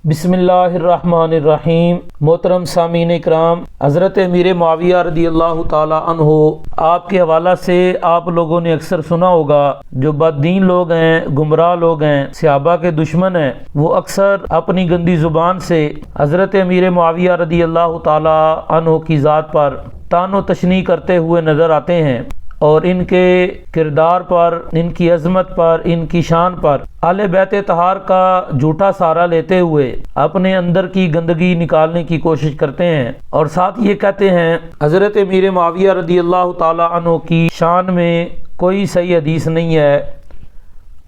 बिस्मिल्लाहिर्रहमानिर्रहीम। मोहतरम सामीन इकराम, हज़रत अमीर मुआविया रदी अल्लाह ताला अन्हो आपके हवाला से आप लोगों ने अक्सर सुना होगा, जो बददीन लोग हैं, गुमराह लोग हैं, सहाबा के दुश्मन हैं, वो अक्सर अपनी गंदी ज़ुबान से हज़रत अमीर मुआविया रदी अल्लाह ताला अन्हो की ज़ात पर तानो तशनी करते हुए नज़र आते हैं और इनके किरदार पर, इनकी अज़मत पर, इनकी शान पर आले बैत तहार का झूठा सहारा लेते हुए अपने अंदर की गंदगी निकालने की कोशिश करते हैं। और साथ ये कहते हैं हज़रत अमीर मुआविया रदी अल्लाह ताला अन्हु की शान में कोई सही हदीस नहीं है,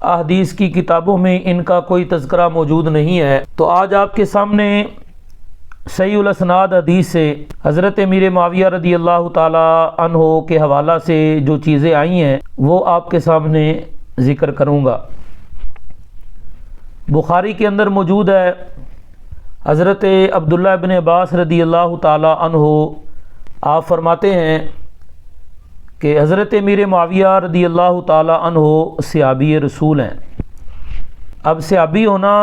अहदीस की किताबों में इनका कोई तज़किरा मौजूद नहीं है। तो आज आपके सामने सही उल असनाद हदीस से हज़रत अमीर मुआविया रदी अल्लाह ताला अन्हो के हवाला से जो चीज़ें आई हैं वो आपके सामने ज़िक्र करूँगा। बुखारी के अंदर मौजूद है, हज़रत अब्दुल्लाह इब्न अब्बास रदी अल्लाह ताला अन्हो आप फरमाते हैं कि हज़रत अमीर मुआविया रदी अल्लाह ताला अन्हो सहाबी रसूल हैं। अब सहाबी होना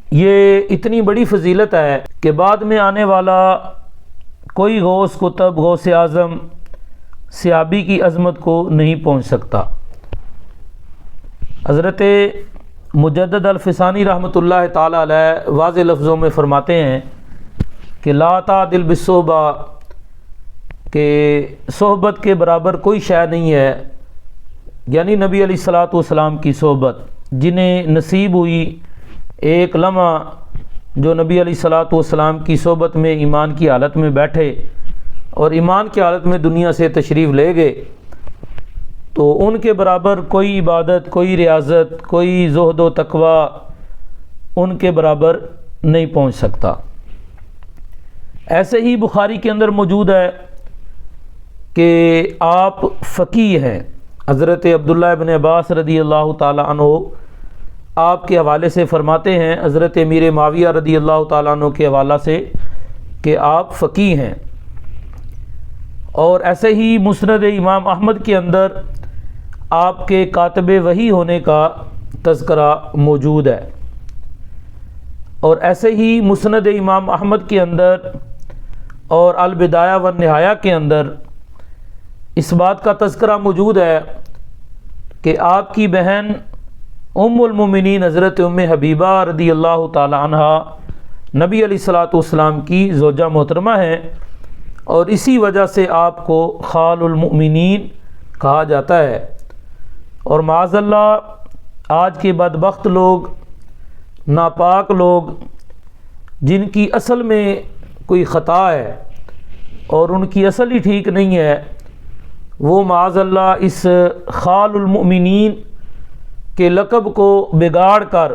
ये इतनी बड़ी फजीलत है कि बाद में आने वाला कोई गौस कुतब, गौस आज़म सहाबी की अज़मत को नहीं पहुंच सकता। हज़रत मुजद्दद अल-फ़िसानी रहमतुल्लाह ताला अलैह वाज़े लफ्ज़ों में फ़रमाते हैं कि ला तादिल बिस्सोबा, के सोहबत के बराबर कोई शय नहीं है, यानी नबी अलैहिस्सलातु वस्सलाम की सोहबत। जिन्हें नसीब हुई एक लम्हा जो नबी अलैहिस्सलातु वस्सलाम की सोहबत में ईमान की हालत में बैठे और ईमान की हालत में दुनिया से तशरीफ़ ले गए, तो उनके बराबर कोई इबादत, कोई रियाजत, कोई ज़ुहद व तक़वा उनके बराबर नहीं पहुंच सकता। ऐसे ही बुखारी के अंदर मौजूद है कि आप फ़क़ीह हैं। हज़रत अब्दुल्लाह इब्न अब्बास रदी अल्लाह ताला अन्हु आपके हवाले से फ़रमाते हैं, हज़रत अमीर मुआविया रदी अल्लाह ताला अन्हु के हवाला से, कि आप फ़क़ीह हैं। और ऐसे ही मुस्नद इमाम अहमद के अंदर आपके कातिब वही होने का तज़किरा मौजूद है। और ऐसे ही मुस्नद इमाम अहमद के अंदर और अल बिदाया व निहाया के अंदर इस बात का तज़किरा मौजूद है कि आपकी बहन उम्मुल मोमिनीन हज़रत उम्मे हबीबा रदी अल्लाह ताला अन्हा नबी अलैहिस्सलातु वस्सलाम की ज़ौजा मोहतरमा है और इसी वजह से आपको खालुल मोमिनीन कहा जाता है। और माज़अल्लाह आज के बदबख्त लोग, नापाक लोग, जिनकी असल में कोई ख़ता है और उनकी असल ही ठीक नहीं है, वो माज़अल्लाह इस खालुल मोमिनीन के लक़ब को बिगाड़ कर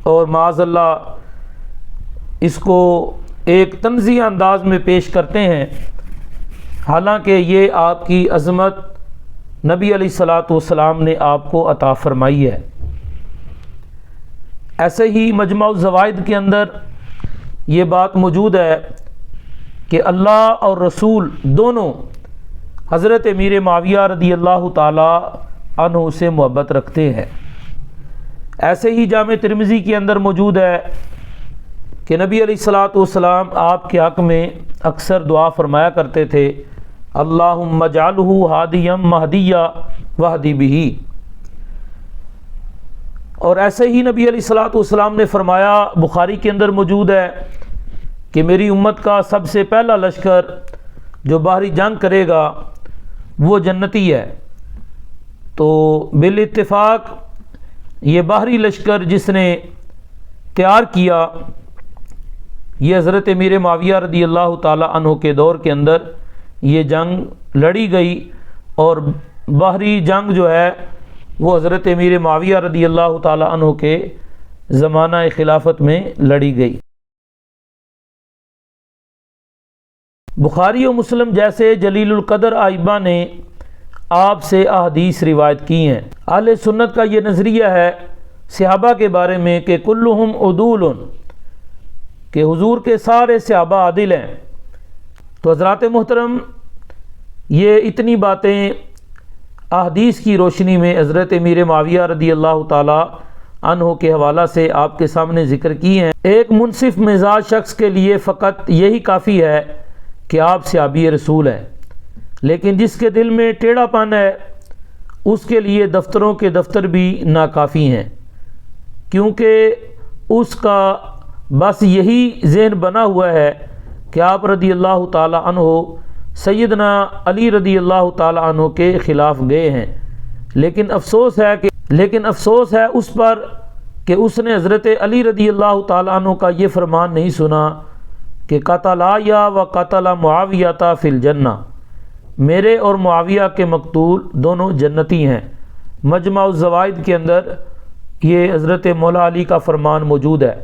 और माज़अल्लाह इसको एक तंज़ीह अंदाज में पेश करते हैं, हालांकि ये आपकी अज़मत नबी अलैहिस्सलातु वस्सलाम ने आपको अता फ़रमाई है। ऐसे ही मजमा ज़वाइद के अंदर ये बात मौजूद है कि अल्लाह और रसूल दोनों हज़रत अमीर मुआविया रदी अल्लाह ताला अन्हु से मोहब्बत रखते हैं। ऐसे ही जामे तिरमिज़ी के अंदर मौजूद है कि नबी अलैहिस्सलातु वस्सलाम आपके हक़ में अक्सर दुआ फरमाया करते थे, अल्लाहुम्मा जअलहु हादियम महदिया वहदी बिही। और ऐसे ही नबी अलैहिस्सलातु वस्सलाम ने फरमाया, बुखारी के अंदर मौजूद है कि मेरी उम्मत का सबसे पहला लश्कर जो बाहरी जंग करेगा वो जन्नती है। तो बिल इत्तिफाक ये बाहरी लश्कर जिसने तैयार किया, ये हज़रत अमीर मुआविया रदी अल्लाह ताला अन्हु के दौर के अंदर ये जंग लड़ी गई और बाहरी जंग जो है वो हज़रत अमीर मुआविया रदी अल्लाह ताला अन्हु के ज़माना खिलाफत में लड़ी गई। बुखारी और मुस्लिम जैसे जलीलुल क़दर आइबा ने आपसे अहदीस रिवायत की हैं। अहले सुन्नत का ये नज़रिया है सहाबा के बारे में कि कुल्लुहुम उदूलुन, कि हुजूर के सारे सहाबा आदिल हैं। तो हज़रात मोहतरम, ये इतनी बातें अहदीस की रोशनी में हज़रत अमीर मुआविया रदी अल्लाह ताला عنہ کے حوالہ سے آپ کے سامنے ذکر کی ہیں۔ ایک منصف مزاج شخص کے لیے فقط یہی کافی ہے کہ آپ صحابی رسول ہیں، لیکن جس کے دل میں ٹیڑھا پن ہے اس کے لیے دفتروں کے دفتر بھی ناکافی ہیں، کیونکہ اس کا بس یہی ذہن بنا ہوا ہے کہ آپ رضی اللہ تعالی عنہ سیدنا علی رضی اللہ تعالی عنہ کے خلاف گئے ہیں، لیکن افسوس ہے اس پر کہ اس نے حضرت علی رضی اللہ تعالی عنہ کا یہ فرمان نہیں سنا کہ قتلا و قتل معاویہ فی الجنہ، میرے اور معاویہ کے مقتول دونوں جنتی ہیں۔ مجمع الزوائد کے اندر یہ حضرت مولا علی کا فرمان موجود ہے۔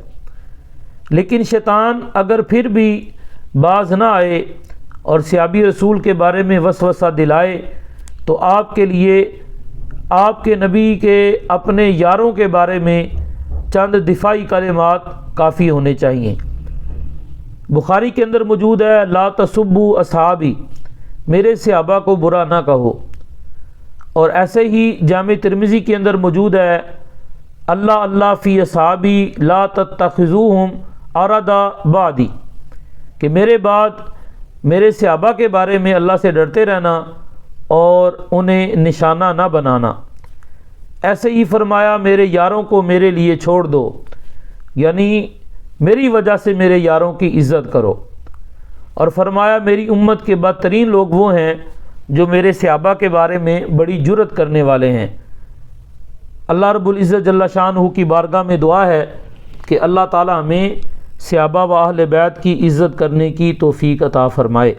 لیکن شیطان اگر پھر بھی باز نہ آئے اور صحابی رسول کے بارے میں وسوسہ دلائے تو آپ کے لیے آپ کے نبی کے اپنے یاروں کے بارے میں چند دفاعی کلمات کافی ہونے چاہیے۔ بخاری کے اندر موجود ہے لا تسبوا اصحابی، میرے صحابہ کو برا نہ کہو، اور ایسے ہی جامع ترمذی کے اندر موجود ہے اللہ اللہ فی اصحابی لا تتخذوہم اردا بعدی، کہ میرے بعد میرے صحابہ کے بارے میں اللہ سے ڈرتے رہنا اور انہیں نشانہ نہ بنانا۔ ایسے ہی فرمایا میرے یاروں کو میرے لیے چھوڑ دو، یعنی میری وجہ سے میرے یاروں کی عزت کرو، اور فرمایا میری امت کے بدترین لوگ وہ ہیں جو میرے صحابہ کے بارے میں بڑی جرأت کرنے والے ہیں۔ اللہ رب العزت جل شانہ کی بارگاہ میں دعا ہے کہ اللہ تعالی ہمیں صحابہ و اہل بیت کی عزت کرنے کی توفیق عطا فرمائے۔